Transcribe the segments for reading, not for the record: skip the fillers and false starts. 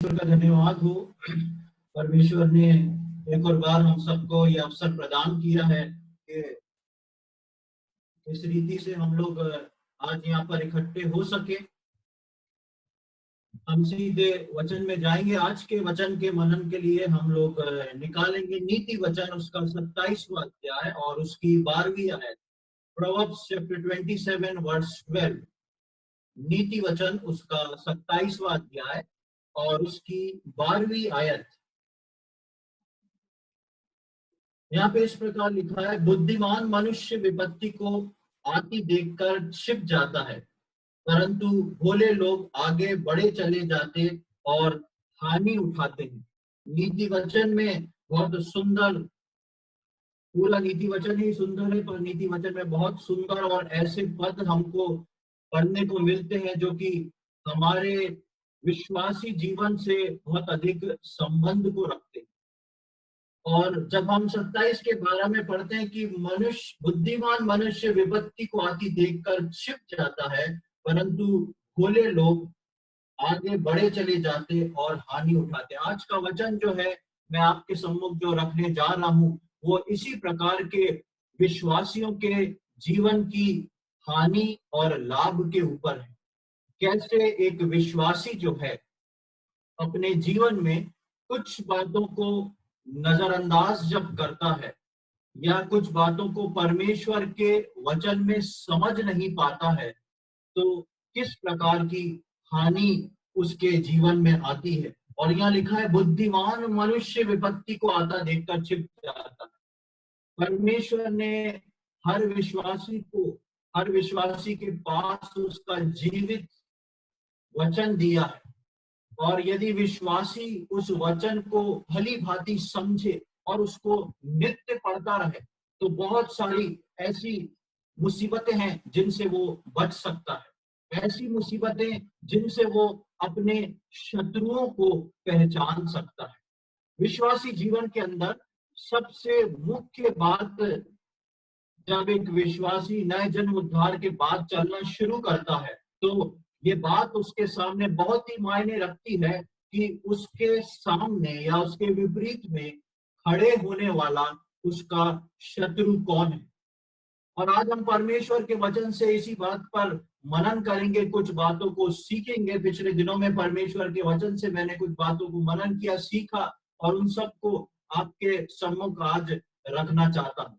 परमेश्वर का धन्यवाद हो। परमेश्वर ने एक और बार हम सबको ये अवसर प्रदान किया है कि इस रीति से हम लोग आज यहाँ पर इकट्ठे हो सके। हम सीधे वचन में जाएंगे। आज के वचन के मनन के लिए हम लोग निकालेंगे नीति वचन, उसका 27वां अध्याय और उसकी 12वीं आयत। Proverbs chapter 27 verse 12। नीति वचन उसका 27वां अध्याय और उसकी 12वीं आयत। यहाँ पे इस प्रकार लिखा है, बुद्धिमान मनुष्य विपत्ति को आती देखकर छिप जाता है, परंतु भोले लोग आगे बढ़े चले जाते और हानि उठाते हैं। नीति वचन में बहुत सुंदर, पूरा नीति वचन ही सुंदर है, पर नीति वचन में बहुत सुंदर और ऐसे पद हमको पढ़ने को मिलते हैं जो कि हमारे विश्वासी जीवन से बहुत अधिक संबंध को रखते हैं। और जब हम 27 के 12 में पढ़ते हैं कि बुद्धिमान मनुष्य विपत्ति को आती देखकर छिप जाता है, परंतु भोले लोग आगे बढ़े चले जाते और हानि उठाते। आज का वचन जो है मैं आपके सम्मुख जो रखने जा रहा हूं, वो इसी प्रकार के विश्वासियों के जीवन की हानि और लाभ के ऊपर है। कैसे एक विश्वासी जो है अपने जीवन में कुछ बातों को नजरअंदाज जब करता है या कुछ बातों को परमेश्वर के वचन में समझ नहीं पाता है, तो किस प्रकार की हानि उसके जीवन में आती है। और यहाँ लिखा है, बुद्धिमान मनुष्य विपत्ति को आता देखकर छिप जाता है। परमेश्वर ने हर विश्वासी के पास उसका जीवित वचन दिया है, और यदि विश्वासी उस वचन को भली भांति समझे और उसको नित्य पढ़ता रहे, तो बहुत सारी ऐसी मुसीबतें हैं जिनसे वो बच सकता है, ऐसी मुसीबतें जिनसे वो अपने शत्रुओं को पहचान सकता है। विश्वासी जीवन के अंदर सबसे मुख्य बात, जब एक विश्वासी नए जन्म उद्धार के बाद चलना शुरू करता है, तो ये बात उसके सामने बहुत ही मायने रखती है कि उसके सामने या उसके विपरीत में खड़े होने वाला उसका शत्रु कौन है। और आज हम परमेश्वर के वचन से इसी बात पर मनन करेंगे, कुछ बातों को सीखेंगे। पिछले दिनों में परमेश्वर के वचन से मैंने कुछ बातों को मनन किया, सीखा, और उन सबको आपके सम्मुख आज रखना चाहता हूं।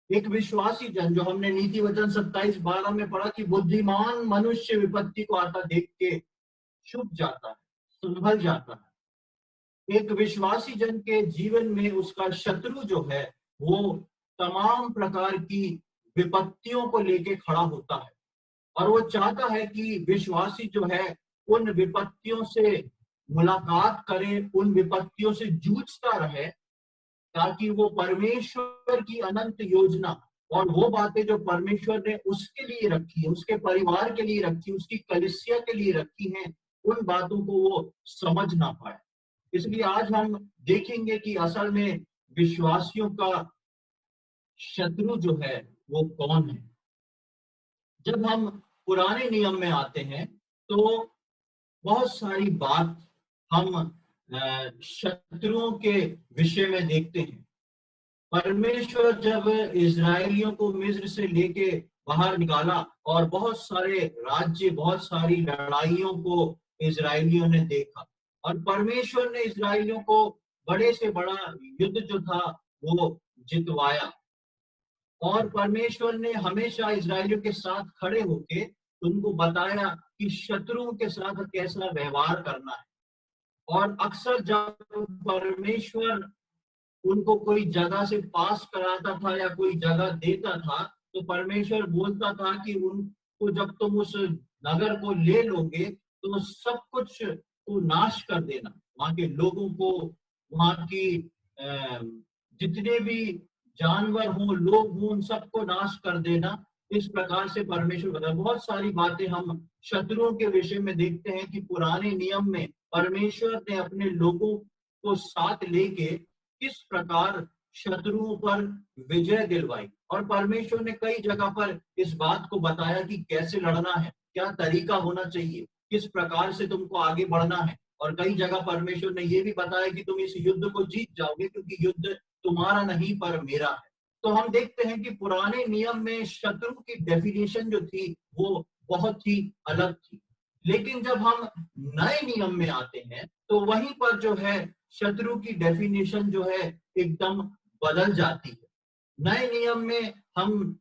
एक विश्वासी जन, जो हमने नीति वचन 27:12 में पढ़ा कि बुद्धिमान मनुष्य विपत्ति को आता देख के छुप जाता है, संभल जाता है। एक विश्वासी जन के जीवन में उसका शत्रु जो है वो तमाम प्रकार की विपत्तियों को लेके खड़ा होता है, और वो चाहता है कि विश्वासी जो है उन विपत्तियों से मुलाकात करे, उन विपत्तियों से जूझता रहे, ताकि वो परमेश्वर की अनंत योजना और वो बातें जो परमेश्वर ने उसके लिए रखी है, उसके परिवार के लिए रखी, उसकी कलीसिया के लिए रखी हैं, उन बातों को वो समझ ना पाए। इसलिए आज हम देखेंगे कि असल में विश्वासियों का शत्रु जो है वो कौन है। जब हम पुराने नियम में आते हैं तो बहुत सारी बात हम शत्रुओं के विषय में देखते हैं। परमेश्वर जब इजरायलियों को मिस्र से लेके बाहर निकाला और बहुत सारे राज्य, बहुत सारी लड़ाइयों को इजरायलियों ने देखा, और परमेश्वर ने इजरायलियों को बड़े से बड़ा युद्ध जो था वो जितवाया, और परमेश्वर ने हमेशा इजरायलियों के साथ खड़े होके उनको बताया कि शत्रुओं के साथ कैसा व्यवहार करना है। और अक्सर जब परमेश्वर उनको कोई जगह से पास कराता था या कोई जगह देता था, तो परमेश्वर बोलता था कि उनको जब तुम उस नगर को ले लोगे तो सब कुछ को नाश कर देना, वहां के लोगों को, वहां की जितने भी जानवर हों, लोग हों, उन सबको नाश कर देना। इस प्रकार से परमेश्वर बता। बहुत सारी बातें हम शत्रुओं के विषय में देखते हैं कि पुराने नियम में परमेश्वर ने अपने लोगों को साथ लेके किस प्रकार शत्रुओं पर विजय दिलवाई, और परमेश्वर ने कई जगह पर इस बात को बताया कि कैसे लड़ना है, क्या तरीका होना चाहिए, किस प्रकार से तुमको आगे बढ़ना है। और कई जगह परमेश्वर ने ये भी बताया कि तुम इस युद्ध को जीत जाओगे क्योंकि युद्ध तुम्हारा नहीं पर मेरा है। तो हम देखते हैं कि पुराने नियम में शत्रु की डेफिनेशन जो थी वो बहुत ही अलग थी, लेकिन जब हम नए नियम में आते हैं तो वहीं पर जो है शत्रु की डेफिनेशन जो है एकदम बदल जाती है। नए नियम में हम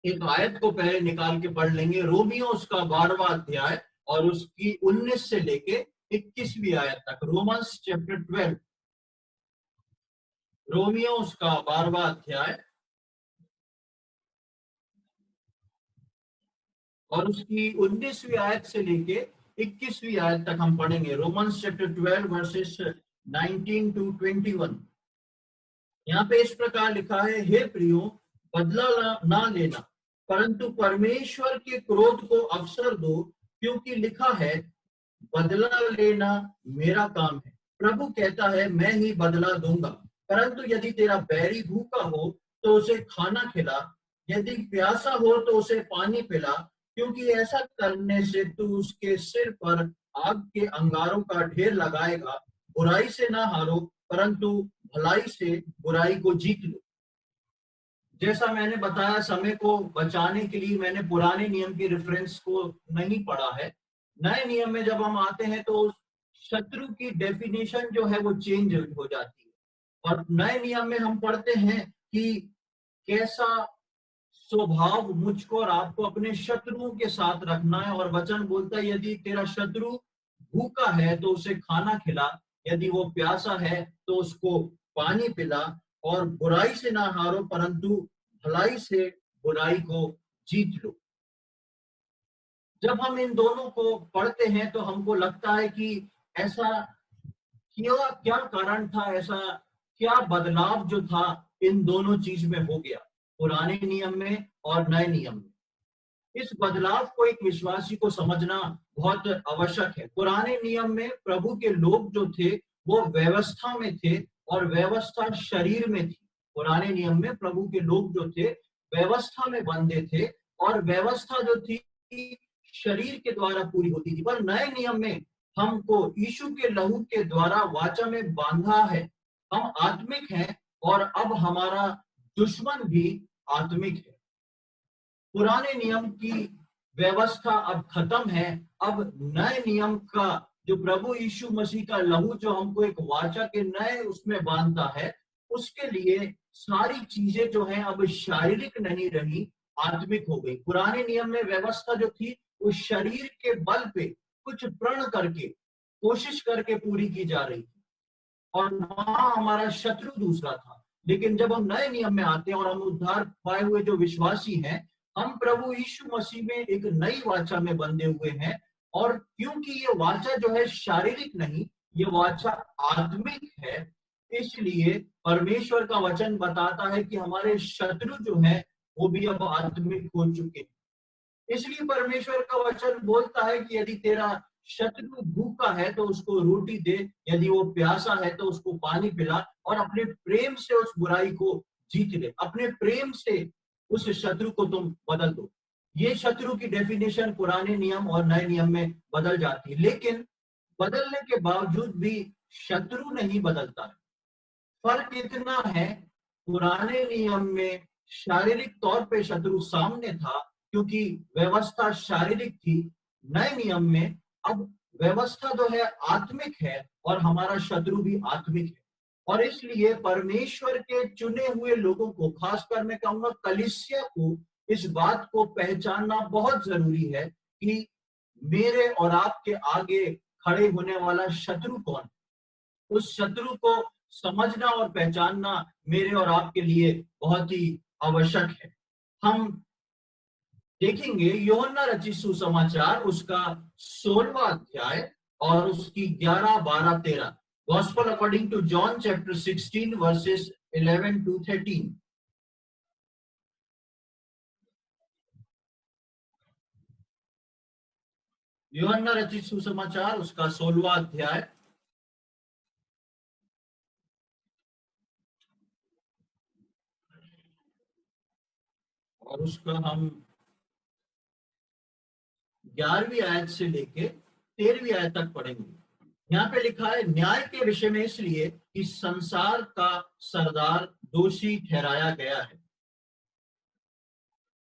एक आयत को पहले निकाल के पढ़ लेंगे, रोमियो उसका 12वां अध्याय और उसकी 19 से लेके 21वीं आयत तक। रोमन्स चैप्टर 12, रोमियो उसका 12वां अध्याय और उसकी 19वीं आयत से लेके 21वीं आयत तक हम पढ़ेंगे। Romans chapter 12 verses 19 to 21। यहाँ पे इस प्रकार लिखा है, हे प्रियो, बदला ना लेना, परंतु परमेश्वर के क्रोध को अवसर दो, क्योंकि लिखा है, बदला लेना मेरा काम है, प्रभु कहता है, मैं ही बदला दूंगा। परंतु यदि तेरा बैरी भूखा हो तो उसे खाना खिला, यदि प्यासा हो तो उसे पानी पिला, क्योंकि ऐसा करने से तू उसके सिर पर आग के अंगारों का ढेर लगाएगा। बुराई से ना हारो, परंतु भलाई से बुराई को जीत लो। जैसा मैंने बताया, समय को बचाने के लिए मैंने पुराने नियम के रेफरेंस को नहीं पढ़ा है। नए नियम में जब हम आते हैं तो शत्रु की डेफिनेशन जो है वो चेंज हो जाती है, और नए नियम में हम पढ़ते हैं कि कैसा स्वभाव मुझको और आपको अपने शत्रुओं के साथ रखना है। और वचन बोलता है, यदि तेरा शत्रु भूखा है तो उसे खाना खिला, यदि वो प्यासा है तो उसको पानी पिला, और बुराई से ना हारो, परंतु भलाई से बुराई को जीत लो। जब हम इन दोनों को पढ़ते हैं तो हमको लगता है कि ऐसा क्या क्या कारण था, ऐसा क्या बदलाव जो था इन दोनों चीज में हो गया, पुराने नियम में और नए नियम में। इस बदलाव को एक विश्वासी को समझना बहुत आवश्यक है। पुराने नियम में प्रभु के लोग जो थे वो व्यवस्था में थे, और व्यवस्था शरीर में थी। पुराने नियम में प्रभु के लोग जो थे व्यवस्था में बंधे थे, और व्यवस्था जो थी शरीर के द्वारा पूरी होती थी। पर नए नियम में हमको यीशु के लहू के द्वारा वाचा में बांधा है। हम आत्मिक हैं, और अब हमारा दुश्मन भी आत्मिक है। पुराने नियम की व्यवस्था अब खत्म है। अब नए नियम का जो प्रभु यीशु मसीह का लहू जो हमको एक वाचा के नए उसमें बांधता है, उसके लिए सारी चीजें जो हैं अब शारीरिक नहीं रही, आत्मिक हो गई। पुराने नियम में व्यवस्था जो थी वो शरीर के बल पे कुछ प्रण करके, कोशिश करके पूरी की जा रही थी, और वहां हमारा शत्रु दूसरा था। लेकिन जब हम नए नियम में आते हैं और हम उद्धार पाए हुए जो विश्वासी हैं, हम प्रभु यीशु मसीह में एक नई वाचा में बंधे हुए हैं। और क्योंकि ये वाचा जो है शारीरिक नहीं, ये वाचा आत्मिक है, इसलिए परमेश्वर का वचन बताता है कि हमारे शत्रु जो है वो भी अब आत्मिक हो चुके हैं। इसलिए परमेश्वर का वचन बोलता है कि यदि तेरा शत्रु भूखा है तो उसको रोटी दे, यदि वो प्यासा है तो उसको पानी पिला, और अपने प्रेम से उस बुराई को जीत ले। अपने प्रेम से उस शत्रु को तुम बदल दो। ये शत्रु की डेफिनेशन पुराने नियम और नए नियम में बदल जाती है, लेकिन बदलने के बावजूद भी शत्रु नहीं बदलता है। फर्क इतना है, पुराने नियम में शारीरिक तौर पे शत्रु सामने था क्योंकि व्यवस्था शारीरिक थी। नए नियम में अब व्यवस्था जो है आत्मिक है, और हमारा शत्रु भी आत्मिक है। और इसलिए परमेश्वर के चुने हुए लोगों को, खासकर मैं कहूंगा कलीसिया को, इस बात को पहचानना बहुत जरूरी है कि मेरे और आपके आगे खड़े होने वाला शत्रु कौन है। उस शत्रु को समझना और पहचानना मेरे और आपके लिए बहुत ही आवश्यक है। हम देखेंगे यूहन्ना रचित सुसमाचार उसका 16वां अध्याय और उसकी 11, 12, 13। Gospel according to John chapter 16 verses 11 to 13। यूहन्ना रचित सुसमाचार उसका 16वां अध्याय और उसका हम 11वीं आयत से लेके 13वीं आयत तक पढ़ेंगे। यहाँ पे लिखा है न्याय के विषय में, इसलिए कि संसार का सरदार दोषी ठहराया गया है।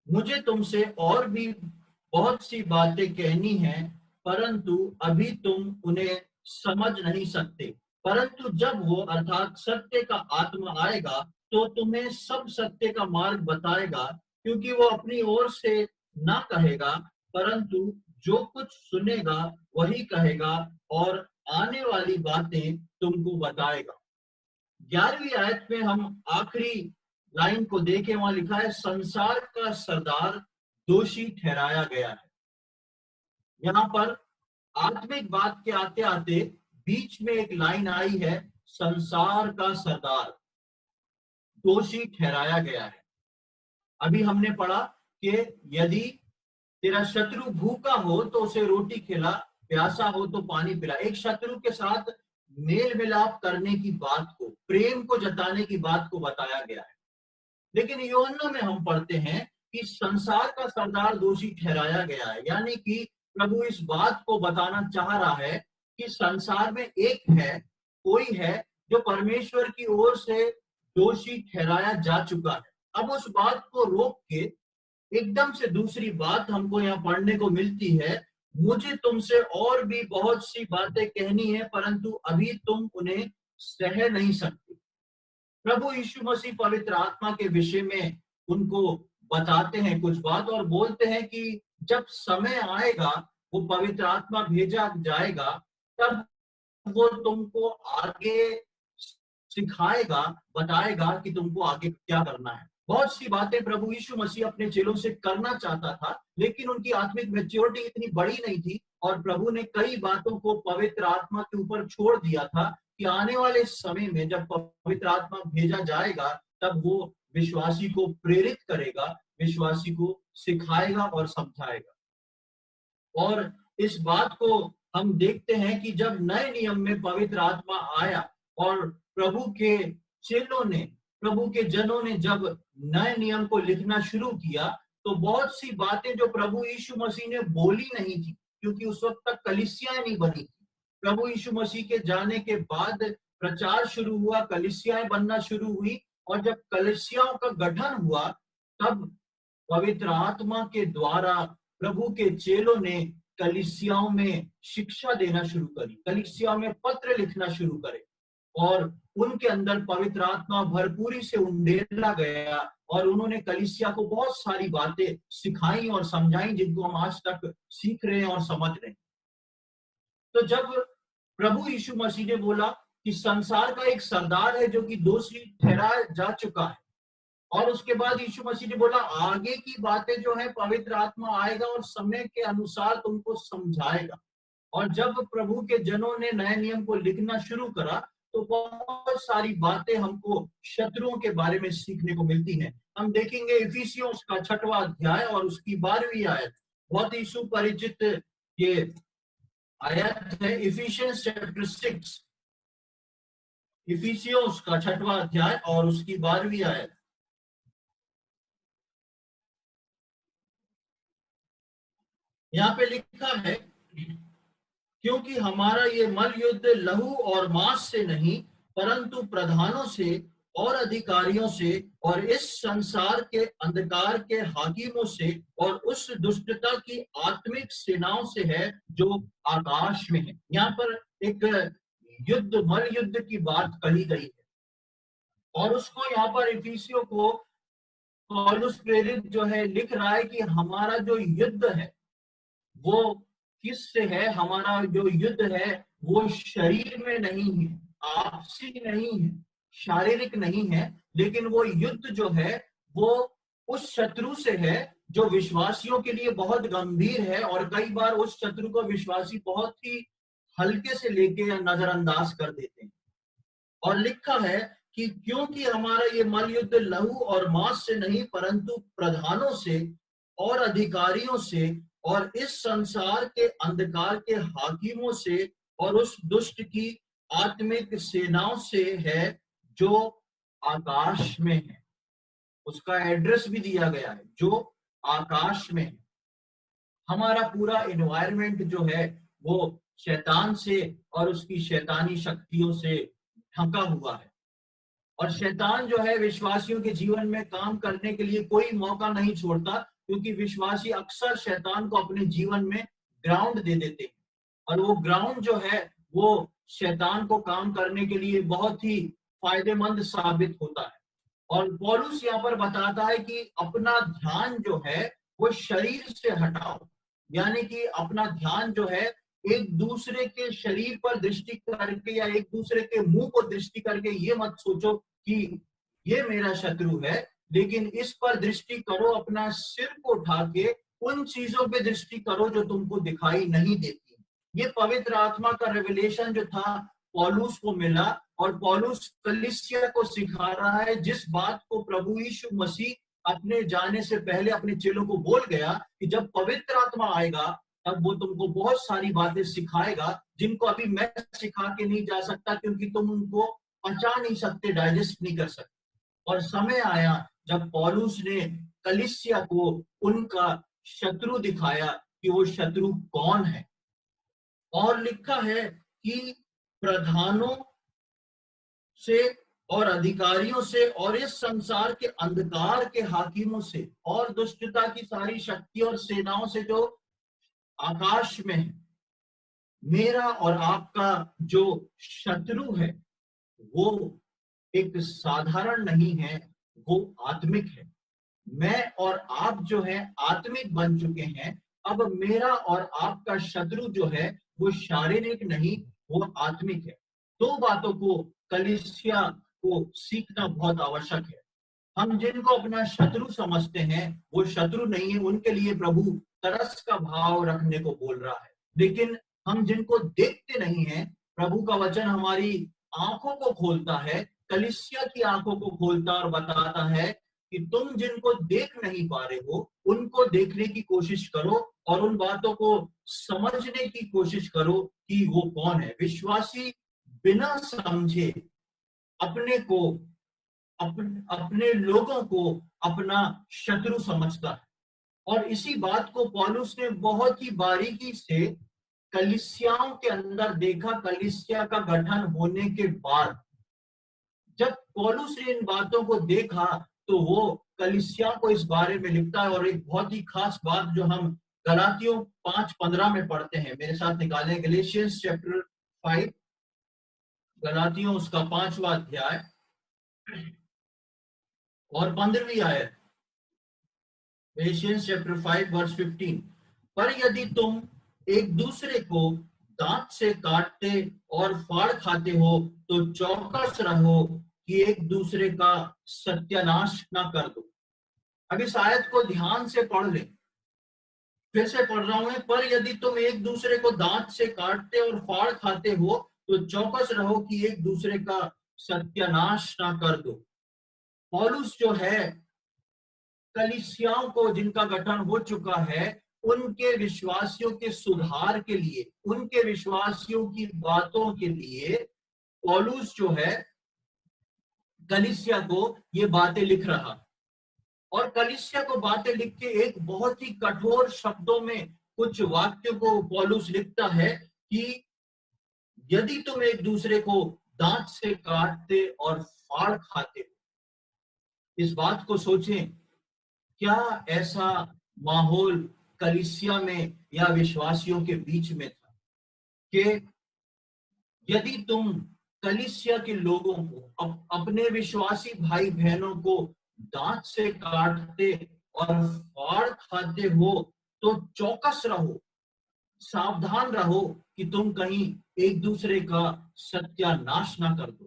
मुझे तुमसे और भी बहुत सी बातें कहनी हैं, परंतु अभी तुम उन्हें समझ नहीं सकते। परंतु जब वो अर्थात सत्य का आत्मा आएगा तो तुम्हें सब सत्य का मार्ग बताएगा, क्योंकि वो अपनी ओर से ना कहेगा, परंतु जो कुछ सुनेगा वही कहेगा और आने वाली बातें तुमको बताएगा। 11वीं आयत में हम आखिरी लाइन को देखें, वहां लिखा है संसार का सरदार दोषी ठहराया गया है। यहाँ पर आत्मिक बात के आते आते बीच में एक लाइन आई है, संसार का सरदार दोषी ठहराया गया है। अभी हमने पढ़ा कि यदि तेरा शत्रु भूखा हो तो उसे रोटी खिला, प्यासा हो तो पानी पिला। एक शत्रु के साथ मेल मिलाप करने की बात को, प्रेम को जताने की बात को बताया गया है। लेकिन यूहन्ना में हम पढ़ते हैं कि संसार का सरदार दोषी ठहराया गया है, यानी कि प्रभु इस बात को बताना चाह रहा है कि संसार में एक है, कोई है जो परमेश्वर की ओर से दोषी ठहराया जा चुका है। अब उस बात को रोक के एकदम से दूसरी बात हमको यहाँ पढ़ने को मिलती है, मुझे तुमसे और भी बहुत सी बातें कहनी है, परंतु अभी तुम उन्हें सह नहीं सकते। प्रभु यीशु मसीह पवित्र आत्मा के विषय में उनको बताते हैं कुछ बात और बोलते हैं कि जब समय आएगा, वो पवित्र आत्मा भेजा जाएगा, तब वो तुमको आगे सिखाएगा, बताएगा कि तुमको आगे क्या करना है। बहुत सी बातें प्रभु यीशु मसीह अपने चेलों से करना चाहता था, लेकिन उनकी आत्मिक मैच्योरिटी इतनी बड़ी नहीं थी और प्रभु ने कई बातों को पवित्र आत्मा के ऊपर छोड़ दिया था कि आने वाले समय में जब पवित्र आत्मा भेजा जाएगा, तब वो विश्वासी को प्रेरित करेगा, विश्वासी को सिखाएगा और समझाएगा। और इस बात को हम देखते हैं कि जब नए नियम में पवित्र आत्मा आया और प्रभु के चेलों ने, प्रभु के जनों ने जब नए नियम को लिखना शुरू किया, तो बहुत सी बातें जो प्रभु यीशु मसीह ने बोली नहीं थी, क्योंकि उस वक्त तक कलीसियाएं नहीं बनी थी। प्रभु यीशु मसीह के जाने के बाद प्रचार शुरू हुआ, कलीसियाएं बनना शुरू हुई, और जब कलीसियाओं का गठन हुआ, तब पवित्र आत्मा के द्वारा प्रभु के चेलों ने कलीसियाओं में शिक्षा देना शुरू करी, कलीसियाओं में पत्र लिखना शुरू करे, और उनके अंदर पवित्र आत्मा भरपूरी से उंडेला गया और उन्होंने कलीसिया को बहुत सारी बातें सिखाई और समझाई, जिनको हम आज तक सीख रहे हैं और समझ रहे हैं। तो जब प्रभु यीशु मसीह ने बोला कि संसार का एक सरदार है जो कि दोषी ठहराया जा चुका है, और उसके बाद यीशु मसीह ने बोला आगे की बातें जो है पवित्र आत्मा आएगा और समय के अनुसार तुमको समझाएगा। और जब प्रभु के जनों ने नए नियम को लिखना शुरू करा, तो बहुत सारी बातें हमको शत्रुओं के बारे में सीखने को मिलती हैं। हम देखेंगे इफिसियों का 6वां अध्याय और उसकी 12वीं आयत, बहुत ही सुपरिचित ये आयत है। इफिशियंस चैप्टर 6, इफिसियों का 6वां अध्याय और उसकी 12वीं आयत। यहाँ पे लिखा है, क्योंकि हमारा ये मल युद्ध लहू और मांस से नहीं, परंतु प्रधानों से और अधिकारियों से और इस संसार के अंधकार के हाकिमों से और उस दुष्टता की आत्मिक सेनाओं से है जो आकाश में है। यहाँ पर एक युद्ध, मल युद्ध की बात कही गई है, और उसको यहाँ पर इफिसियों को पौलुस प्रेरित जो है लिख रहा है कि हमारा जो युद्ध है वो किससे है। हमारा जो युद्ध है वो शरीर में नहीं है, आपसी नहीं है, शारीरिक नहीं है, लेकिन वो युद्ध जो है वो उस शत्रु से है जो विश्वासियों के लिए बहुत गंभीर है, और कई बार उस शत्रु को विश्वासी बहुत ही हल्के से लेके या नजरअंदाज कर देते हैं। और लिखा है कि क्योंकि हमारा ये मल युद्ध लहू और मांस से नहीं, परंतु प्रधानों से और अधिकारियों से और इस संसार के अंधकार के हाकिमों से और उस दुष्ट की आत्मिक सेनाओं से है जो आकाश में है। उसका एड्रेस भी दिया गया है, जो आकाश में है। हमारा पूरा एनवायरमेंट जो है वो शैतान से और उसकी शैतानी शक्तियों से ढका हुआ है। और शैतान जो है विश्वासियों के जीवन में काम करने के लिए कोई मौका नहीं छोड़ता, क्योंकि विश्वासी अक्सर शैतान को अपने जीवन में ग्राउंड दे देते हैं, और वो ग्राउंड जो है वो शैतान को काम करने के लिए बहुत ही फायदेमंद साबित होता है। और पौलुस यहाँ पर बताता है कि अपना ध्यान जो है वो शरीर से हटाओ, यानी कि अपना ध्यान जो है एक दूसरे के शरीर पर दृष्टि करके या एक दूसरे के मुंह को दृष्टि करके ये मत सोचो कि ये मेरा शत्रु है, लेकिन इस पर दृष्टि करो, अपना सिर को उठा के उन चीजों पे दृष्टि करो जो तुमको दिखाई नहीं देती। ये पवित्र आत्मा का रेवलेशन जो था पौलुस को मिला, और पौलुस कलीसिया को सिखा रहा है जिस बात को प्रभु यीशु मसीह अपने जाने से पहले अपने चेलों को बोल गया कि जब पवित्र आत्मा आएगा तब वो तुमको बहुत सारी बातें सिखाएगा जिनको अभी मैं सिखा के नहीं जा सकता, क्योंकि तुम उनको पचा नहीं सकते, डाइजेस्ट नहीं कर सकते। और समय आया जब पौलुस ने कलीसिया को उनका शत्रु दिखाया कि वो शत्रु कौन है। और लिखा है कि प्रधानों से और अधिकारियों से और इस संसार के अंधकार के हाकिमों से और दुष्टता की सारी शक्ति और सेनाओं से जो आकाश में है। मेरा और आपका जो शत्रु है वो एक साधारण नहीं है, वो आत्मिक है। मैं और आप जो है आत्मिक बन चुके हैं। अब मेरा और आपका शत्रु जो है वो शारीरिक नहीं, वो आत्मिक है। दो बातों को कलीसिया को सीखना बहुत आवश्यक है। हम जिनको अपना शत्रु समझते हैं वो शत्रु नहीं है, उनके लिए प्रभु तरस का भाव रखने को बोल रहा है। लेकिन हम जिनको देखते नहीं हैं, प्रभु का वचन हमारी आंखों को खोलता है, कलीसिया की आंखों को खोलता और बताता है कि तुम जिनको देख नहीं पा रहे हो उनको देखने की कोशिश करो और उन बातों को समझने की कोशिश करो कि वो कौन है। विश्वासी बिना समझे अपने को अपने लोगों को अपना शत्रु समझता है। और इसी बात को पौलुस ने बहुत ही बारीकी से कलीसियाओं के अंदर देखा। कलीसिया का गठन होने के बाद जब पौलुस ने इन बातों को देखा तो वो कलीसिया को इस बारे में लिखता है। और एक बहुत ही खास बात जो हम गलातियों 5:15 में पढ़ते हैं, मेरे साथ निकालें गैलेशियंस चैप्टर 5, गलातियों उसका 5वां अध्याय और 15वीं आयत। गैलेशियंस चैप्टर 5 वर्स 15, पर यदि तुम एक दूसरे को दांत से काटते और फाड़ खाते हो तो चौकस रहो कि एक दूसरे का सत्यानाश ना कर दो। अब इस आयत को ध्यान से पढ़ ले, फिर से पढ़ रहा हूं। पर यदि तुम एक दूसरे को दांत से काटते और फाड़ खाते हो तो चौकस रहो कि एक दूसरे का सत्यानाश ना कर दो। पौलुस जो है कलीसियाओं को जिनका गठन हो चुका है उनके विश्वासियों के सुधार के लिए, उनके विश्वासियों की बातों के लिए पौलुस जो है कलीसिया को ये बातें लिख रहा। और कलीसिया को बातें लिख के एक बहुत ही कठोर शब्दों में कुछ वाक्यों को पौलुस लिखता है कि यदि तुम एक दूसरे को दांत से काटते और फाड़ खाते हो। इस बात को सोचें, क्या ऐसा माहौल कलीसिया में या विश्वासियों के बीच में था कि यदि तुम कलीसिया के लोगों को अपने विश्वासी भाई बहनों को दांत से काटते और फाड़ खाते हो तो चौकस रहो, सावधान रहो कि तुम कहीं एक दूसरे का सत्यानाश ना कर दो।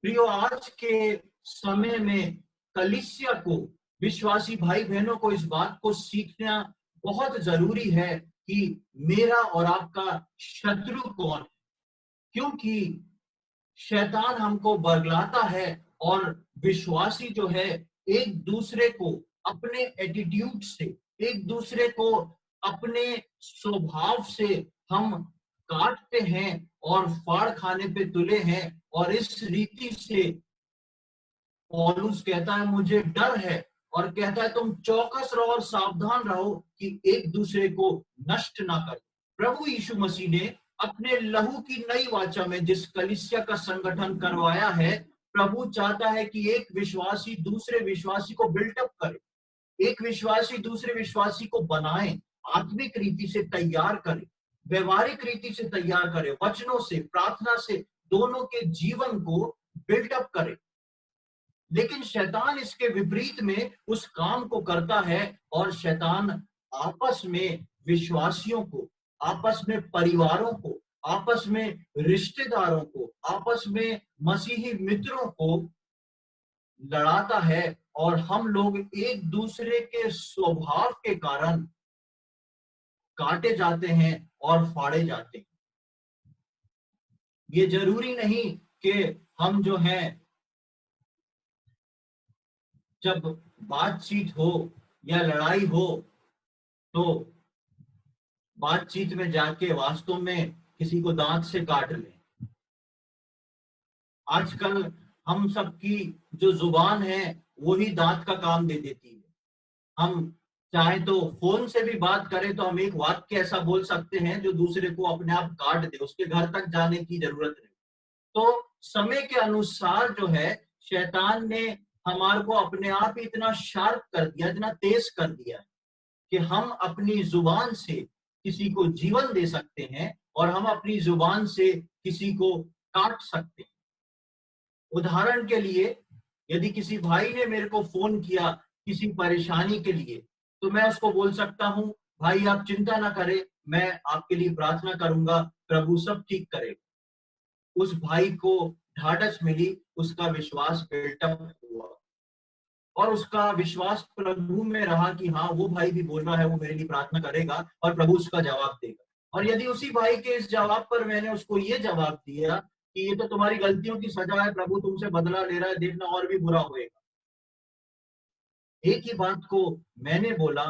प्रियो, आज के समय में कलीसिया को, विश्वासी भाई बहनों को इस बात को सीखना बहुत जरूरी है कि मेरा और आपका शत्रु कौन है। क्योंकि शैतान हमको बरगलाता है और विश्वासी जो है एक दूसरे को अपने एटीट्यूड से, एक दूसरे को अपने स्वभाव से हम काटते हैं और फाड़ खाने पे तुले हैं। और इस रीति से पौलुस कहता है मुझे डर है, और कहता है तुम चौकस रहो और सावधान रहो कि एक दूसरे को नष्ट ना करो। प्रभु यीशु मसीह ने अपने लहू की नई वाचा में जिस कलीसिया का संगठन करवाया है, प्रभु चाहता है कि एक विश्वासी दूसरे विश्वासी को बिल्टअप करे, एक विश्वासी दूसरे विश्वासी को बनाए, आत्मिक रीति से तैयार करे, व्यवहारिक रीति से तैयार करे, वचनों से, प्रार्थना से दोनों के जीवन को बिल्टअप करे। लेकिन शैतान इसके विपरीत में उस काम को करता है, और शैतान आपस में विश्वासियों को, आपस में परिवारों को, आपस में रिश्तेदारों को, आपस में मसीही मित्रों को लड़ाता है, और हम लोग एक दूसरे के स्वभाव के कारण काटे जाते हैं और फाड़े जाते हैं। ये जरूरी नहीं कि हम जो है जब बातचीत हो या लड़ाई हो तो बातचीत में जाके वास्तव में किसी को दांत से काट लें। आजकल हम सबकी जो जुबान है वही दांत का काम दे देती है। हम चाहे तो फोन से भी बात करें तो हम एक वाक्य ऐसा बोल सकते हैं जो दूसरे को अपने आप काट दे, उसके घर तक जाने की जरूरत नहीं। तो समय के अनुसार जो है शैतान ने हमारे को अपने आप ही इतना शार्प कर दिया, इतना तेज कर दिया है कि हम अपनी जुबान से किसी को जीवन दे सकते हैं और हम अपनी जुबान से किसी को काट सकते हैं। उदाहरण के लिए, यदि किसी भाई ने मेरे को फोन किया किसी परेशानी के लिए, तो मैं उसको बोल सकता हूँ, भाई आप चिंता ना करें, मैं आपके लिए प्रार्थना करूंगा, प्रभु सब ठीक करेगा। उस भाई को ढाढ़स मिली, उसका विश्वास बिल्टअप हुआ और उसका विश्वास प्रभु में रहा कि हाँ वो भाई भी बोल रहा है, वो मेरे लिए प्रार्थना करेगा और प्रभु उसका जवाब देगा। और यदि उसी भाई के इस जवाब पर मैंने उसको ये जवाब दिया कि ये तो तुम्हारी गलतियों की सजा है, प्रभु तुमसे बदला ले रहा है, देखना और भी बुरा होएगा, एक ही बात को मैंने बोला,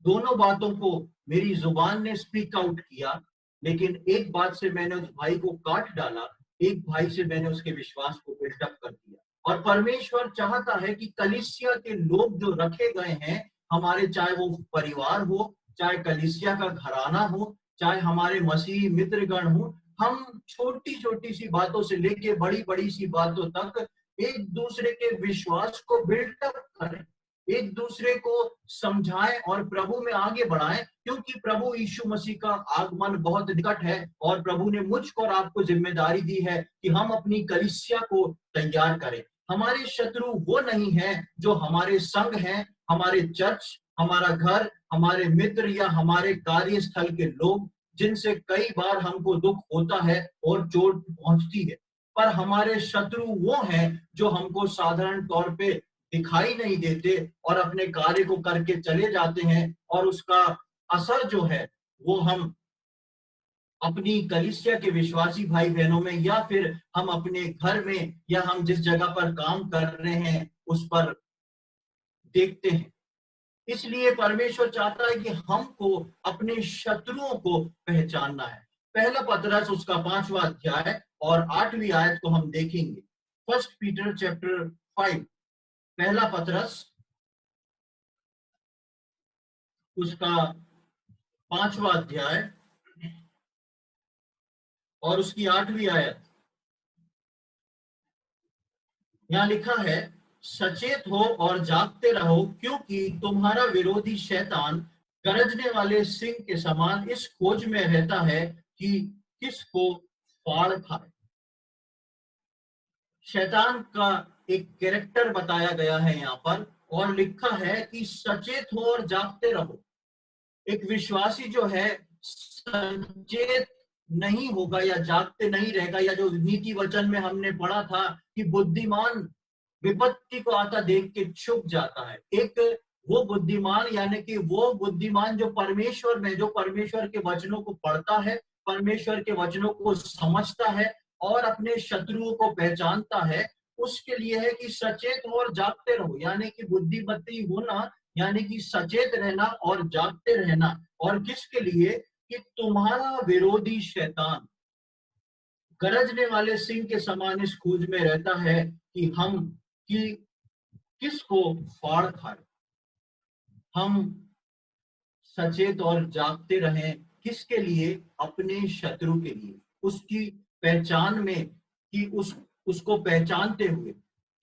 दोनों बातों को मेरी जुबान ने स्पीक आउट किया, लेकिन एक बात से मैंने उस भाई को काट डाला, एक भाई से मैंने उसके विश्वास को बिल्टअप कर दिया। और परमेश्वर चाहता है कि कलीसिया के लोग जो रखे गए हैं हमारे, चाहे वो परिवार हो, चाहे कलीसिया का घराना हो, चाहे हमारे मसीही मित्रगण हो, हम छोटी छोटी सी बातों से लेके बड़ी बड़ी सी बातों तक एक दूसरे के विश्वास को बिल्टअप करें, एक दूसरे को समझाएं और प्रभु में आगे बढ़ाएं, क्योंकि प्रभु यीशु मसीह का आगमन बहुत निकट है और प्रभु ने मुझको और आपको जिम्मेदारी दी है कि हम अपनी कलीसिया को तैयार करें। हमारे शत्रु वो नहीं है जो हमारे संग हैं, हमारे चर्च, हमारा घर, हमारे मित्र या हमारे कार्यस्थल के लोग, जिनसे कई बार हमको दुख होता है और चोट पहुंचती है। पर हमारे शत्रु वो हैं जो हमको साधारण तौर पे दिखाई नहीं देते और अपने कार्य को करके चले जाते हैं, और उसका असर जो है वो हम अपनी कलीसिया के विश्वासी भाई बहनों में, या फिर हम अपने घर में, या हम जिस जगह पर काम कर रहे हैं उस पर देखते हैं। इसलिए परमेश्वर चाहता है कि हमको अपने शत्रुओं को पहचानना है। पहला पतरस उसका 5वां अध्याय और 8वीं आयत को हम देखेंगे। फर्स्ट पीटर चैप्टर 5, पहला पतरस उसका 5वां अध्याय और उसकी 8वीं आयत। यहाँ लिखा है, सचेत हो और जागते रहो, क्योंकि तुम्हारा विरोधी शैतान गरजने वाले सिंह के समान इस खोज में रहता है कि किसको फाड़ खाए। शैतान का एक कैरेक्टर बताया गया है यहाँ पर, और लिखा है कि सचेत हो और जागते रहो। एक विश्वासी जो है सचेत नहीं होगा या जागते नहीं रहेगा, या जो नीति वचन में हमने पढ़ा था कि बुद्धिमान विपत्ति को आता देख के छुप जाता है। एक वो बुद्धिमान, यानी कि वो बुद्धिमान जो परमेश्वर में, जो परमेश्वर के वचनों को पढ़ता है, परमेश्वर के वचनों को समझता है और अपने शत्रुओं को पहचानता है, उसके लिए है कि सचेत हो और जागते रहो, यानी कि बुद्धिमती होना, यानी कि सचेत रहना और जागते रहना। और किसके लिए? कि तुम्हारा विरोधी शैतान गरजने वाले सिंह के समान इस खोज में रहता है कि किसको फाड़ खाए। हम सचेत और जागते रहें किसके लिए? अपने शत्रु के लिए। उसकी पहचान में कि उसको पहचानते हुए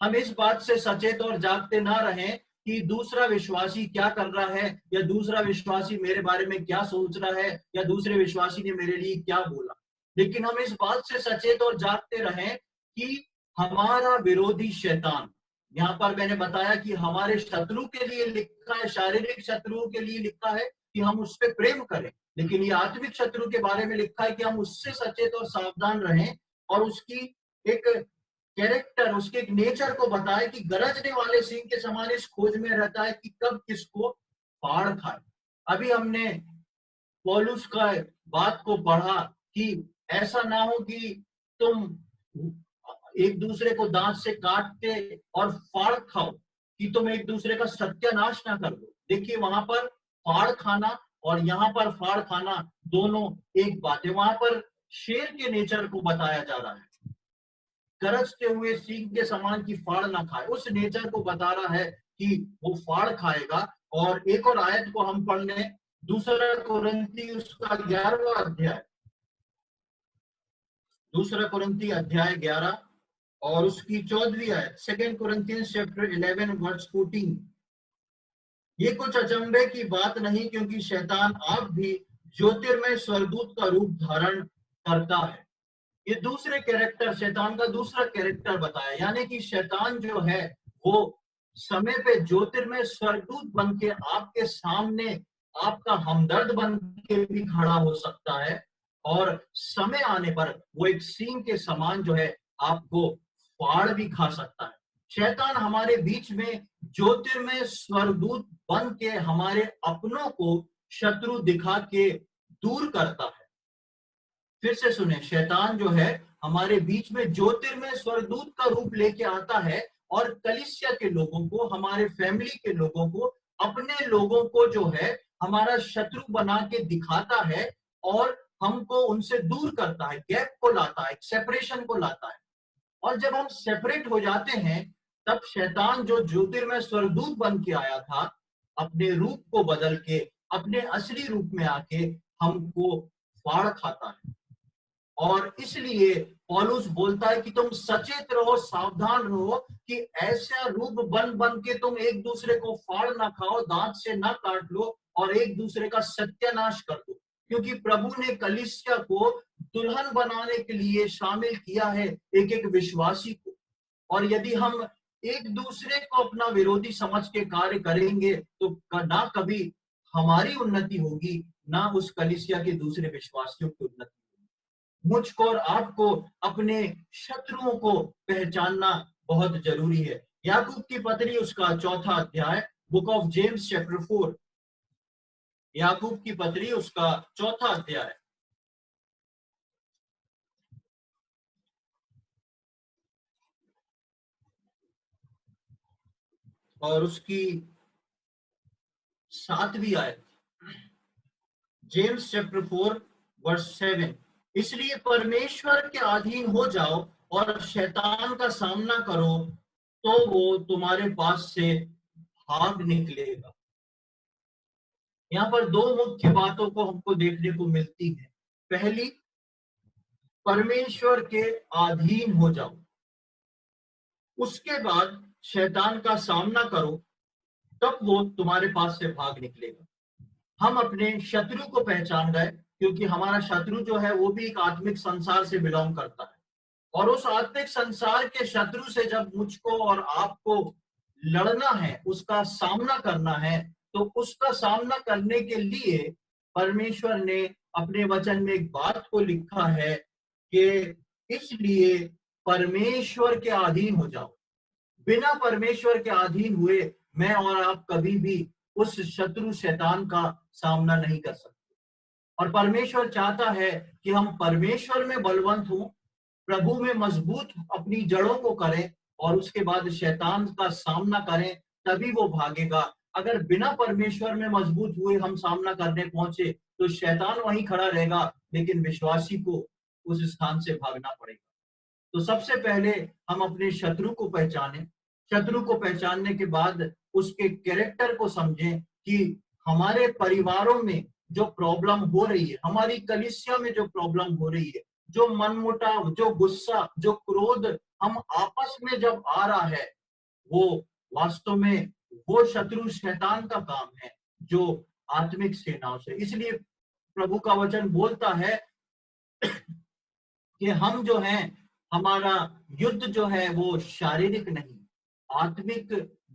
हम इस बात से सचेत और जागते ना रहें कि दूसरा विश्वासी क्या कर रहा है, या दूसरा विश्वासी मेरे बारे में क्या सोच रहा है, या दूसरे विश्वासी ने मेरे लिए क्या बोला। लेकिन हम इस बात से सचेत और जागते रहें कि हमारा विरोधी शैतान, यहाँ पर मैंने बताया कि हमारे शत्रु के लिए लिखा है, शारीरिक शत्रुओं के लिए लिखा है कि हम उस पर प्रेम करें, लेकिन ये आत्मिक शत्रु के बारे में लिखा है कि हम उससे सचेत और सावधान रहें और उसकी एक कैरेक्टर, उसके एक नेचर को बताए कि गरजने वाले सिंह के समान इस खोज में रहता है कि कब किसको फाड़ खाए। अभी हमने पौलुस का बात को पढ़ा कि ऐसा ना हो कि तुम एक दूसरे को दांत से काटते और फाड़ खाओ, कि तुम एक दूसरे का सत्यानाश ना कर दो। देखिए वहां पर फाड़ खाना और यहाँ पर फाड़ खाना दोनों एक बात है। वहां पर शेर के नेचर को बताया जा रहा है, गरजते हुए सिंह के समान की फाड़ ना खाए, उस नेचर को बता रहा है कि वो फाड़ खाएगा। और एक और आयत को हम पढ़ लें, दूसरा कुरिन्थी उसका 11वां अध्याय, दूसरा कुरिन्थी अध्याय 11 और उसकी 14वीं आयत, 2 Corinthians chapter 11 verse 14। ये कुछ अचंभे की बात नहीं, क्योंकि शैतान आप भी ज्योतिर्मय स्वर्गदूत का रूप धारण करता है। ये दूसरे कैरेक्टर, शैतान का दूसरा कैरेक्टर बताया, यानी कि शैतान जो है वो समय पे ज्योतिर्मय स्वर्गदूत बन के आपके सामने आपका हमदर्द बन के भी खड़ा हो सकता है, और समय आने पर वो एक सिंह के समान जो है आपको फाड़ भी खा सकता है। शैतान हमारे बीच में ज्योतिर्मय स्वर्गदूत बन के हमारे अपनों को शत्रु दिखा के दूर करता है। फिर से सुने, शैतान जो है हमारे बीच में ज्योतिर्मय स्वर्गदूत का रूप लेके आता है और कलीसिया के लोगों को, हमारे फैमिली के लोगों को, अपने लोगों को जो है हमारा शत्रु बना के दिखाता है और हमको उनसे दूर करता है, गैप को लाता है, सेपरेशन को लाता है। और जब हम सेपरेट हो जाते हैं तब शैतान जो ज्योतिर्मय स्वर्गदूत बन के आया था, अपने रूप को बदल के अपने असली रूप में आके हमको फाड़ खाता है। और इसलिए पौलुस बोलता है कि तुम सचेत रहो, सावधान रहो कि ऐसा रूप बन बन के तुम एक दूसरे को फाड़ ना खाओ, दांत से ना काट लो और एक दूसरे का सत्यानाश कर दो। क्योंकि प्रभु ने कलीसिया को दुल्हन बनाने के लिए शामिल किया है, एक एक विश्वासी को। और यदि हम एक दूसरे को अपना विरोधी समझ के कार्य करेंगे तो ना कभी हमारी उन्नति होगी, ना उस कलीसिया के दूसरे विश्वासियों की उन्नति होगी। मुझको और आपको अपने शत्रुओं को पहचानना बहुत जरूरी है। याकूब की पत्री उसका 4था अध्याय, बुक ऑफ जेम्स चैप्टर 4, याकूब की पत्री उसका 4था अध्याय और उसकी 7वीं आयत, जेम्स चैप्टर 4 वर्स 7। इसलिए परमेश्वर के अधीन हो जाओ और शैतान का सामना करो, तो वो तुम्हारे पास से भाग निकलेगा। यहाँ पर दो मुख्य बातों को हमको देखने को मिलती है। पहली, परमेश्वर के अधीन हो जाओ, उसके बाद शैतान का सामना करो, तब वो तुम्हारे पास से भाग निकलेगा। हम अपने शत्रु को पहचान गए, क्योंकि हमारा शत्रु जो है वो भी एक आत्मिक संसार से बिलोंग करता है। और उस आत्मिक संसार के शत्रु से जब मुझको और आपको लड़ना है, उसका सामना करना है, तो उसका सामना करने के लिए परमेश्वर ने अपने वचन में एक बात को लिखा है कि इसलिए परमेश्वर के अधीन हो जाओ। बिना परमेश्वर के अधीन हुए मैं और आप कभी भी उस शत्रु शैतान का सामना नहीं कर सकते। और परमेश्वर चाहता है कि हम परमेश्वर में बलवंत हों, प्रभु में मजबूत अपनी जड़ों को करें और उसके बाद शैतान का सामना करें, तभी वो भागेगा। अगर बिना परमेश्वर में मजबूत हुए हम सामना करने पहुंचे तो शैतान वहीं खड़ा रहेगा, लेकिन विश्वासी को उस स्थान से भागना पड़ेगा। तो सबसे पहले हम अपने शत्रु को पहचानें, शत्रु को पहचानने के बाद उसके कैरेक्टर को समझें कि हमारे परिवारों में जो प्रॉब्लम हो रही है, हमारी कलीसिया में जो प्रॉब्लम हो रही है, जो मनमुटाव, जो गुस्सा, जो क्रोध हम आपस में जब आ रहा है, वो वास्तव में वो शत्रु शैतान का काम है जो आत्मिक सेनाओं से। इसलिए प्रभु का वचन बोलता है कि हम जो हैं, हमारा युद्ध जो है वो शारीरिक नहीं, आत्मिक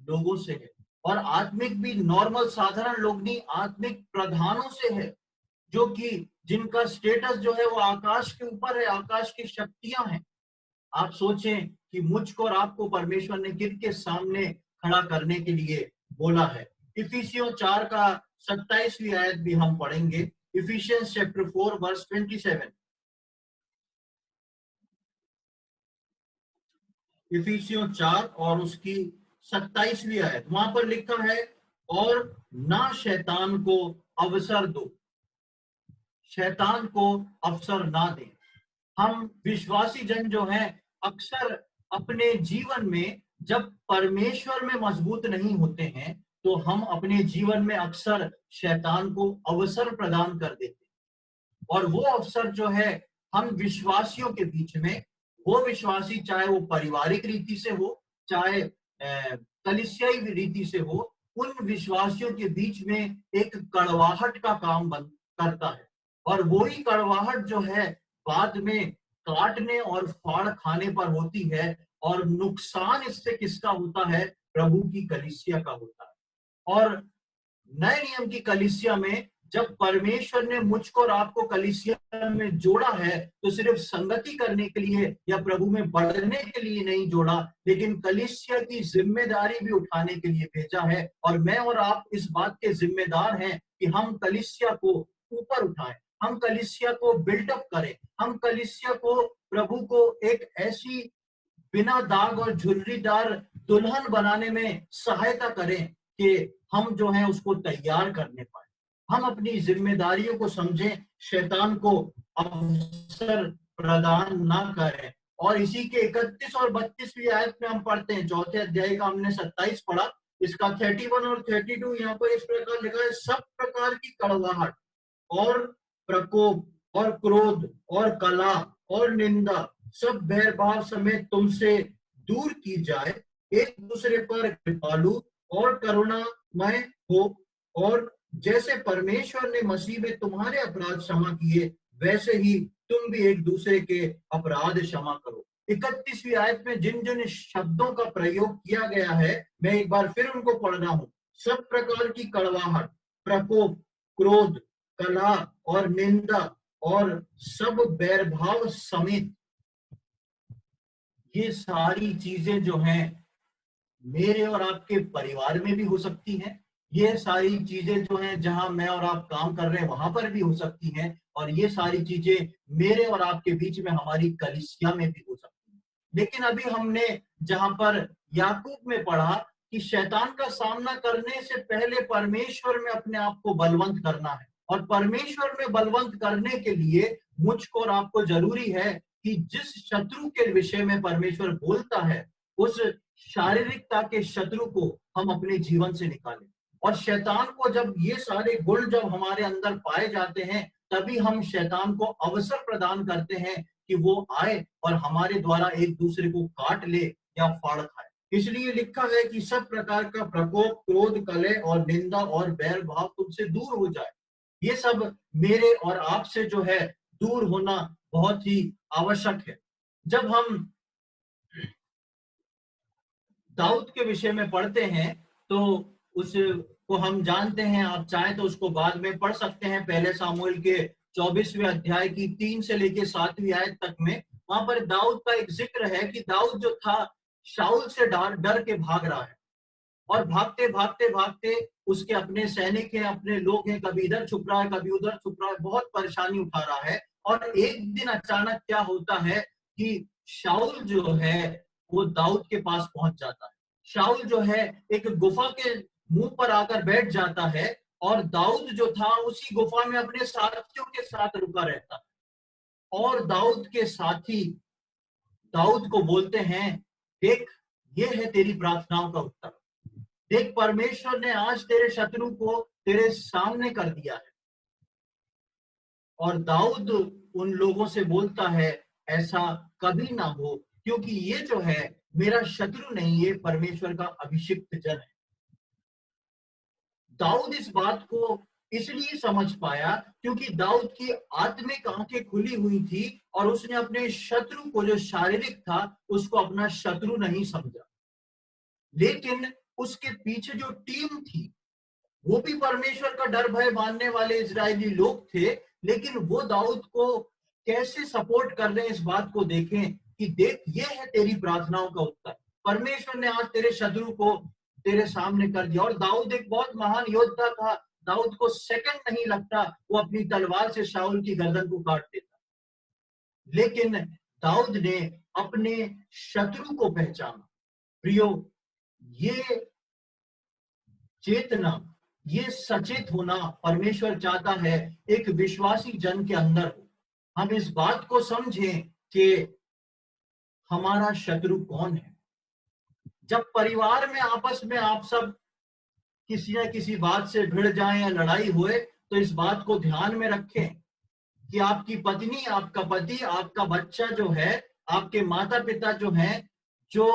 लोगों से है। और आत्मिक भी नॉर्मल साधारण लोग नहीं, आत्मिक प्रधानों से है, जो कि जिनका स्टेटस जो है वो आकाश के ऊपर है, आकाश की शक्तियां हैं। आप सोचें कि मुझको और आपको परमेश्वर ने किसके सामने खड़ा करने के लिए बोला है। इफिसियों 4 का 27वीं आयत भी हम पढ़ेंगे। Efficiency chapter 4 verse 27। इफिसियों 4 और उसकी 27वीं आयत, वहां पर लिखा है, और ना शैतान को अवसर दो, शैतान को अवसर ना दें। हम विश्वासी जन जो हैं, अक्सर अपने जीवन में जब परमेश्वर में मजबूत नहीं होते हैं, तो हम अपने जीवन में अक्सर शैतान को अवसर प्रदान कर देते हैं। और वो अवसर जो है, हम विश्वासियों के बीच में, वो विश्वासी चाहे वो पारिवारिक रीति से हो, चाहे कलीसियाई रीति से हो, उन विश्वासियों के बीच में एक कड़वाहट का काम करता है। और वही कड़वाहट जो है बाद में काटने और फाड़ खाने पर होती है, और नुकसान इससे किसका होता है? प्रभु की कलीसिया का होता है। और नए नियम की कलीसिया में जब परमेश्वर ने मुझको और आपको कलीसिया में जोड़ा है, तो सिर्फ संगति करने के लिए या प्रभु में बढ़ने के लिए नहीं जोड़ा, लेकिन कलीसिया की जिम्मेदारी भी उठाने के लिए भेजा है। और मैं और आप इस बात के जिम्मेदार हैं कि हम कलीसिया को ऊपर उठाएं, हम कलीसिया को बिल्डअप करें, हम कलीसिया को, प्रभु को एक ऐसी बिना दाग और झुर्रीदार दुल्हन बनाने में सहायता करें कि हम जो है उसको तैयार करने पाए। हम अपनी जिम्मेदारियों को समझें, शैतान को अवसर प्रदान ना करें। और इसी के 31 और 32वीं आयत में हम पढ़ते हैं, चौथे अध्याय का हमने 27 पढ़ा, इसका 31 और 32 यहाँ पर इस प्रकार लिखा है, सब प्रकार की कड़वाहट और प्रकोप और क्रोध और कला और निंदा सब भेदभाव समेत तुमसे दूर की जाए। एक दूसरे पर कृपालु और करुणामय हो, और जैसे परमेश्वर ने मसीह में तुम्हारे अपराध क्षमा किए, वैसे ही तुम भी एक दूसरे के अपराध क्षमा करो। 31वीं आयत में जिन जिन शब्दों का प्रयोग किया गया है, मैं एक बार फिर उनको पढ़ रहा हूं। सब प्रकार की कड़वाहट, प्रकोप, क्रोध, कलह और निंदा और सब बैरभाव समेत, ये सारी चीजें जो हैं मेरे और आपके परिवार में भी हो सकती हैं। ये सारी चीजें जो हैं जहां मैं और आप काम कर रहे हैं वहां पर भी हो सकती हैं। और ये सारी चीजें मेरे और आपके बीच में हमारी कलीसिया में भी हो सकती हैं। लेकिन अभी हमने जहां पर याकूब में पढ़ा कि शैतान का सामना करने से पहले परमेश्वर में अपने आप को बलवंत करना है, और परमेश्वर में बलवंत करने के लिए मुझको और आपको जरूरी है कि जिस शत्रु के विषय में परमेश्वर बोलता है, उस शारीरिकता के शत्रु को हम अपने जीवन से निकालें। और शैतान को जब ये सारे गुण जब हमारे अंदर पाए जाते हैं, तभी हम शैतान को अवसर प्रदान करते हैं कि वो आए और हमारे द्वारा एक दूसरे को काट ले या फाड़ खाए। इसलिए लिखा है कि सब प्रकार का प्रकोप, क्रोध, कलह और निंदा और बैर भाव तुमसे दूर हो जाए। ये सब मेरे और आपसे जो है दूर होना बहुत ही आवश्यक है। जब हम दाऊद के विषय में पढ़ते हैं, तो उसको हम जानते हैं, आप चाहें तो उसको बाद में पढ़ सकते हैं, पहले सामुएल के 24वें अध्याय की 3 से लेके 7वीं आयत तक में। वहां पर दाऊद का एक जिक्र है कि दाऊद जो था शाऊल से डर के भाग रहा है, और भागते भागते भागते उसके अपने सैनिक हैं, अपने लोग हैं, कभी इधर छुप रहा है, कभी उधर छुप रहा है, बहुत परेशानी उठा रहा है। और एक दिन अचानक क्या होता है कि शाऊल जो है वो दाऊद के पास पहुंच जाता है। शाऊल जो है एक गुफा के मुंह पर आकर बैठ जाता है, और दाऊद जो था उसी गुफा में अपने साथियों के साथ रुका रहता है। और दाऊद के साथी दाऊद को बोलते हैं, देख, ये है तेरी प्रार्थनाओं का उत्तर। देख, परमेश्वर ने आज तेरे शत्रु को तेरे सामने कर दिया है। और दाऊद उन लोगों से बोलता है, ऐसा कभी ना हो, क्योंकि ये जो है मेरा शत्रु नहीं, ये परमेश्वर का अभिषिक्त जन है। दाऊद इस बात को इसलिए समझ पाया क्योंकि दाऊद की आत्मिक आंखें खुली हुई थी और उसने अपने शत्रु को, जो शारीरिक था, उसको अपना शत्रु नहीं समझा। लेकिन उसके पीछे जो टीम थी वो भी परमेश्वर का डर भय मानने वाले इजरायली लोग थे, लेकिन वो दाऊद को कैसे सपोर्ट कर रहे हैं इस बात को देखें कि देख, ये है तेरी प्रार्थनाओं का उत्तर। परमेश्वर ने आज तेरे शत्रु को तेरे सामने कर दिया। और दाऊद एक बहुत महान योद्धा था। दाऊद को सेकंड नहीं लगता वो अपनी तलवार से शाऊल की गर्दन को काट देता। लेकिन दाऊद ने अपने शत्रु को पहचाना। प्रियो, ये चेतना, ये सचेत होना परमेश्वर चाहता है एक विश्वासी जन के अंदर हो। हम इस बात को समझें कि हमारा शत्रु कौन है। जब परिवार में आपस में आप सब किसी न किसी बात से भिड़ जाएं या लड़ाई होए, तो इस बात को ध्यान में रखें कि आपकी पत्नी, आपका पति, आपका बच्चा जो है, आपके माता पिता जो हैं, जो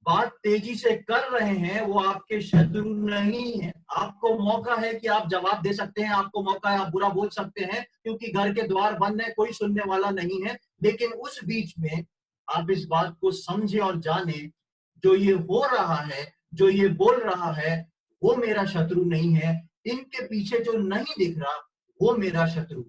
बात तेजी से कर रहे हैं, वो आपके शत्रु नहीं है। आपको मौका है कि आप जवाब दे सकते हैं, आपको मौका है आप बुरा बोल सकते हैं, क्योंकि घर के द्वार बंद है, कोई सुनने वाला नहीं है। लेकिन उस बीच में आप इस बात को समझे और जाने, जो ये हो रहा है, जो ये बोल रहा है, वो मेरा शत्रु नहीं है। इनके पीछे जो नहीं दिख रहा, वो मेरा शत्रु।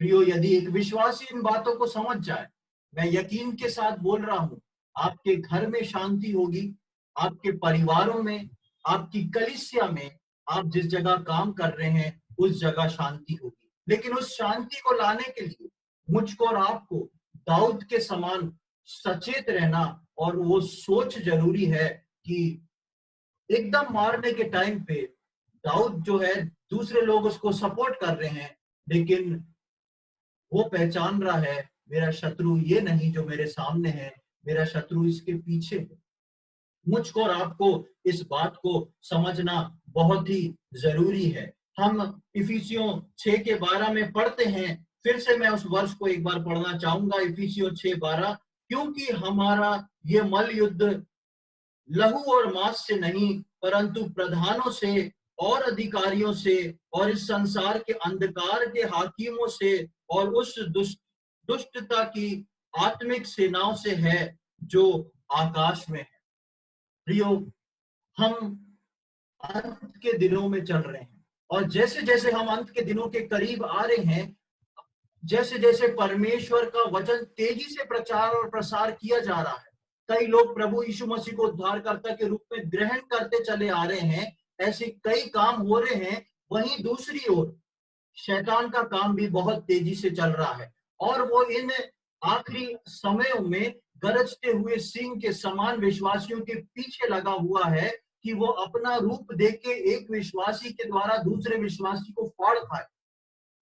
प्रियो, यदि एक विश्वासी इन बातों को समझ जाए, मैं यकीन के साथ बोल रहा हूं, आपके घर में शांति होगी, आपके परिवारों में, आपकी कलीसिया में, आप जिस जगह काम कर रहे हैं उस जगह शांति होगी। लेकिन उस शांति को लाने के लिए मुझको और आपको दाऊद के समान सचेत रहना और वो सोच जरूरी है कि एकदम मारने के टाइम पे दाऊद जो है, दूसरे लोग उसको सपोर्ट कर रहे हैं, लेकिन वो पहचान रहा है मेरा शत्रु ये नहीं जो मेरे सामने है, मेरा शत्रु इसके पीछे है। मुझको और आपको इस बात को समझना बहुत ही जरूरी है। हम इफिसियों 6:12 में पढ़ते हैं, फिर से मैं उस वर्ष को एक बार पढ़ना चाहूंगा, इफिसियों 6:12, क्योंकि हमारा ये मल युद्ध लहू और मांस से नहीं, परंतु प्रधानों से और अधिकारियों से और इस संसार के अंधकार के हाकिमों से और उस दुष्टता की आत्मिक सेनाओं से है जो आकाश में है। प्रियो, हम अंत के दिनों में चल रहे हैं और जैसे जैसे हम अंत के दिनों के करीब आ रहे हैं, जैसे जैसे परमेश्वर का वचन तेजी से प्रचार और प्रसार किया जा रहा है, कई लोग प्रभु यीशु मसीह को उद्धारकर्ता के रूप में ग्रहण करते चले आ रहे हैं, ऐसे कई काम हो रहे हैं। वहीं दूसरी ओर शैतान का काम भी बहुत तेजी से चल रहा है और वो इन आखिरी समयों में गरजते हुए सिंह के समान विश्वासियों के पीछे लगा हुआ है कि वो अपना रूप देके एक विश्वासी के द्वारा दूसरे विश्वासी को फाड़ खाए,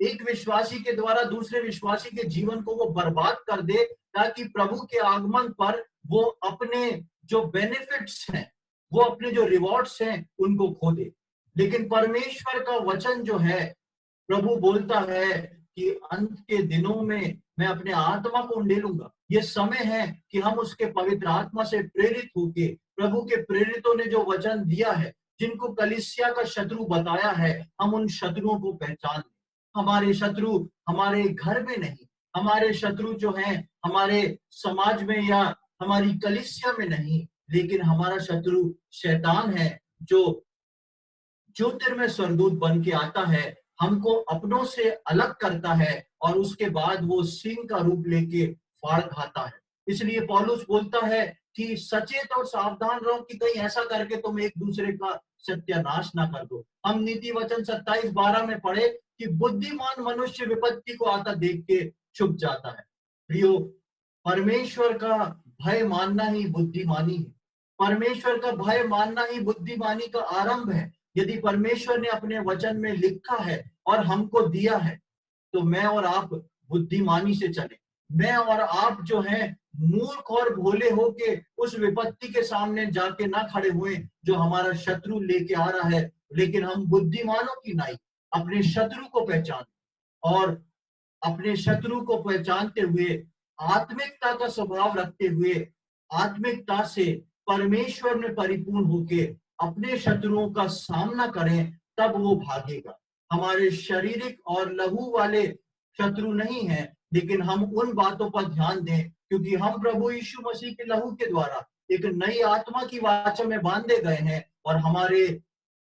एक विश्वासी के द्वारा दूसरे विश्वासी के जीवन को वो बर्बाद कर दे, ताकि प्रभु के आगमन पर वो अपने जो बेनिफिट्स हैं, वो अपने जो रिवॉर्ड्स हैं, उनको खो दे। लेकिन परमेश्वर का वचन जो है, प्रभु बोलता है कि अंत के दिनों में मैं अपने आत्मा को उंडेलूंगा। ये समय है कि हम उसके पवित्र आत्मा से प्रेरित होके, प्रभु के प्रेरितों ने जो वचन दिया है, जिनको कलीसिया का शत्रु बताया है, हम उन शत्रुओं को पहचान। हमारे शत्रु हमारे घर में नहीं, हमारे शत्रु जो हैं हमारे समाज में या हमारी कलीसिया में नहीं, लेकिन हमारा शत्रु शैतान है, जो ज्योतिर्मय स्वर्गदूत बन के आता है, हमको अपनों से अलग करता है और उसके बाद वो सिंह का रूप लेके फाड़ खाता है। इसलिए पौलुस बोलता है कि सचेत और सावधान रहो कि कहीं ऐसा करके तुम एक दूसरे का सत्यानाश ना कर दो। हम नीति वचन 27:12 में पढ़े कि बुद्धिमान मनुष्य विपत्ति को आता देख के छुप जाता है। प्रियो, परमेश्वर का भय मानना ही बुद्धिमानी है। परमेश्वर का भय मानना ही बुद्धिमानी का आरंभ है। यदि परमेश्वर ने अपने वचन में लिखा है और हमको दिया है, तो मैं और आप बुद्धिमानी से चले। मैं और आप जो हैं मूर्ख और भोले होके उस विपत्ति के सामने जाके ना खड़े हुए जो हमारा शत्रु लेके आ रहा है, लेकिन हम बुद्धिमानों की नाई अपने शत्रु को पहचान और अपने शत्रु को पहचानते हुए, आत्मिकता का स्वभाव रखते हुए, आत्मिकता से परमेश्वर में परिपूर्ण होके अपने शत्रुओं का सामना करें, तब वो भागेगा। हमारे शारीरिक और लहू वाले शत्रु नहीं है, लेकिन हम उन बातों पर ध्यान दें, क्योंकि हम प्रभु यीशु मसीह के लहू के द्वारा एक नई आत्मा की वाचा में बांधे गए हैं, और हमारे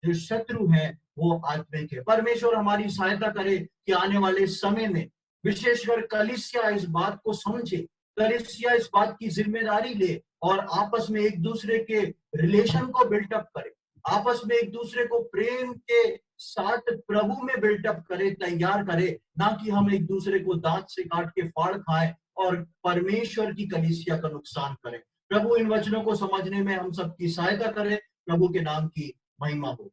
जो शत्रु हैं वो आत्मिक है। परमेश्वर हमारी सहायता करे कि आने वाले समय में विशेषकर कलीसिया इस बात को समझे, कलीसिया इस बात की जिम्मेदारी ले और आपस में एक दूसरे के रिलेशन को बिल्टअप करे, आपस में एक दूसरे को प्रेम के साथ प्रभु में बिल्टअप करे, तैयार करे, ना कि हम एक दूसरे को दांत से काट के फाड़ खाएं और परमेश्वर की कलीसिया का नुकसान करें। प्रभु इन वचनों को समझने में हम सबकी सहायता करे। प्रभु के नाम की महिमा हो।